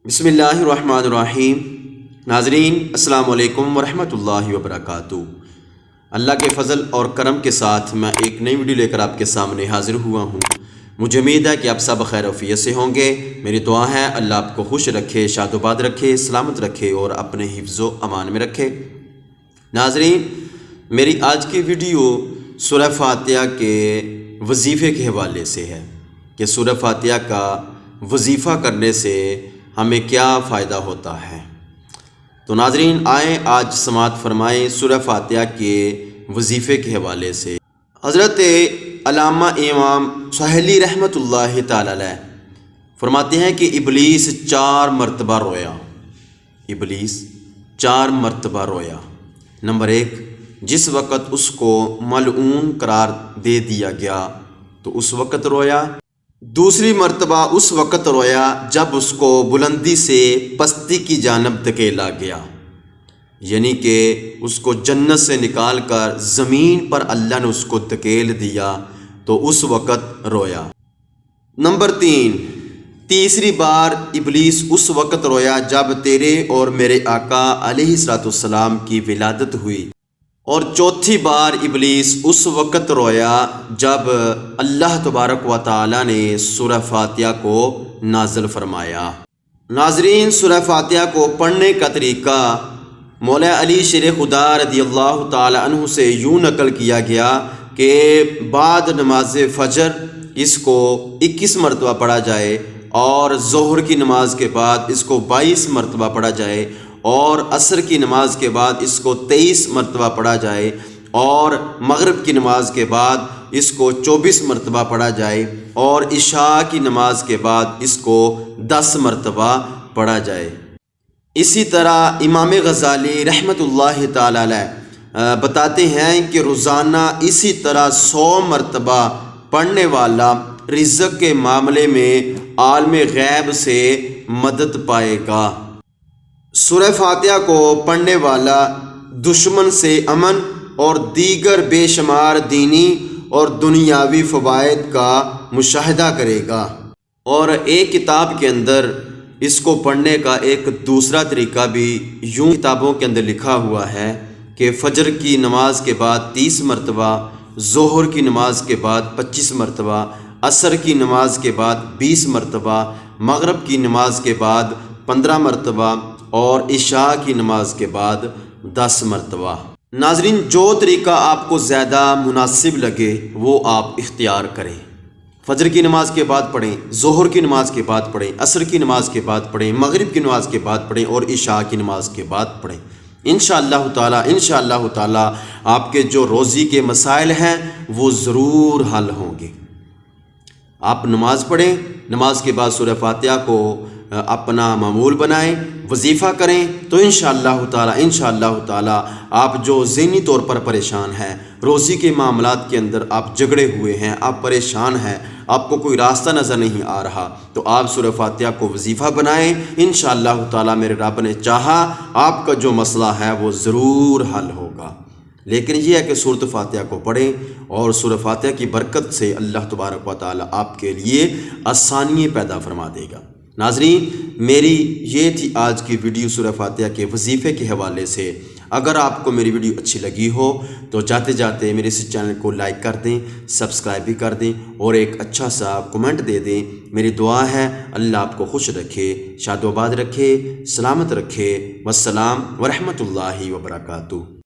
بسم اللہ الرحمن الرحیم۔ ناظرین السلام علیکم ورحمۃ اللہ وبرکاتہ۔ اللہ کے فضل اور کرم کے ساتھ میں ایک نئی ویڈیو لے کر آپ کے سامنے حاضر ہوا ہوں۔ مجھے امید ہے کہ آپ سب خیر و عافیت سے ہوں گے۔ میری دعا ہے اللہ آپ کو خوش رکھے، شاد و باد رکھے، سلامت رکھے اور اپنے حفظ و امان میں رکھے۔ ناظرین، میری آج کی ویڈیو سورہ فاتحہ کے وظیفے کے حوالے سے ہے کہ سورہ فاتحہ کا وظیفہ کرنے سے ہمیں کیا فائدہ ہوتا ہے۔ تو ناظرین آئیں آج سماعت فرمائیں سورہ فاتحہ کے وظیفے کے حوالے سے۔ حضرت علامہ امام سہیلی رحمۃ اللہ تعالی علیہ فرماتے ہیں کہ ابلیس 4 مرتبہ رویا۔ ابلیس 4 مرتبہ رویا۔ نمبر 1، جس وقت اس کو ملعون قرار دے دیا گیا تو اس وقت رویا۔ دوسری مرتبہ اس وقت رویا جب اس کو بلندی سے پستی کی جانب دھکیلا گیا، یعنی کہ اس کو جنت سے نکال کر زمین پر اللہ نے اس کو دھکیل دیا تو اس وقت رویا۔ نمبر 3، تیسری بار ابلیس اس وقت رویا جب تیرے اور میرے آقا علیہ الصلوۃ والسلام کی ولادت ہوئی۔ اور چوتھی بار ابلیس اس وقت رویا جب اللہ تبارک و تعالی نے سورہ فاتحہ کو نازل فرمایا۔ ناظرین، سورہ فاتحہ کو پڑھنے کا طریقہ مولا علی شیر خدا رضی اللہ تعالی عنہ سے یوں نقل کیا گیا کہ بعد نماز فجر اس کو 21 مرتبہ پڑھا جائے، اور ظہر کی نماز کے بعد اس کو 22 مرتبہ پڑھا جائے، اور عصر کی نماز کے بعد اس کو 23 مرتبہ پڑھا جائے، اور مغرب کی نماز کے بعد اس کو 24 مرتبہ پڑھا جائے، اور عشاء کی نماز کے بعد اس کو 10 مرتبہ پڑھا جائے۔ اسی طرح امام غزالی رحمۃ اللہ تعالی علیہ بتاتے ہیں کہ روزانہ اسی طرح 100 مرتبہ پڑھنے والا رزق کے معاملے میں عالم غیب سے مدد پائے گا۔ سورہ فاتحہ کو پڑھنے والا دشمن سے امن اور دیگر بے شمار دینی اور دنیاوی فوائد کا مشاہدہ کرے گا۔ اور ایک کتاب کے اندر اس کو پڑھنے کا ایک دوسرا طریقہ بھی یوں کتابوں کے اندر لکھا ہوا ہے کہ فجر کی نماز کے بعد 30 مرتبہ، ظہر کی نماز کے بعد 25 مرتبہ، عصر کی نماز کے بعد 20 مرتبہ، مغرب کی نماز کے بعد 15 مرتبہ، اور عشاء کی نماز کے بعد 10 مرتبہ۔ ناظرین، جو طریقہ آپ کو زیادہ مناسب لگے وہ آپ اختیار کریں۔ فجر کی نماز کے بعد پڑھیں، ظہر کی نماز کے بعد پڑھیں، عصر کی نماز کے بعد پڑھیں، مغرب کی نماز کے بعد پڑھیں، اور عشاء کی نماز کے بعد پڑھیں۔ انشاءاللہ تعالی آپ کے جو روزی کے مسائل ہیں وہ ضرور حل ہوں گے۔ آپ نماز پڑھیں، نماز کے بعد سورہ فاتحہ کو اپنا معمول بنائیں، وظیفہ کریں، تو انشاءاللہ تعالی آپ جو ذہنی طور پر پریشان ہیں، روزی کے معاملات کے اندر آپ جھگڑے ہوئے ہیں، آپ پریشان ہیں، آپ کو کوئی راستہ نظر نہیں آ رہا، تو آپ سورہ فاتحہ کو وظیفہ بنائیں۔ انشاءاللہ تعالی میرے رب نے چاہا آپ کا جو مسئلہ ہے وہ ضرور حل ہوگا۔ لیکن یہ ہے کہ سورۃ فاتحہ کو پڑھیں، اور سورہ فاتحہ کی برکت سے اللہ تبارک و تعالی آپ کے لیے آسانیاں پیدا فرما دے گا۔ ناظرین، میری یہ تھی آج کی ویڈیو سورہ فاتحہ کے وظیفے کے حوالے سے۔ اگر آپ کو میری ویڈیو اچھی لگی ہو تو جاتے جاتے میرے اس چینل کو لائک کر دیں، سبسکرائب بھی کر دیں، اور ایک اچھا سا کمنٹ دے دیں۔ میری دعا ہے اللہ آپ کو خوش رکھے، شاد و باد رکھے، سلامت رکھے۔ والسلام ورحمۃ اللہ وبرکاتہ۔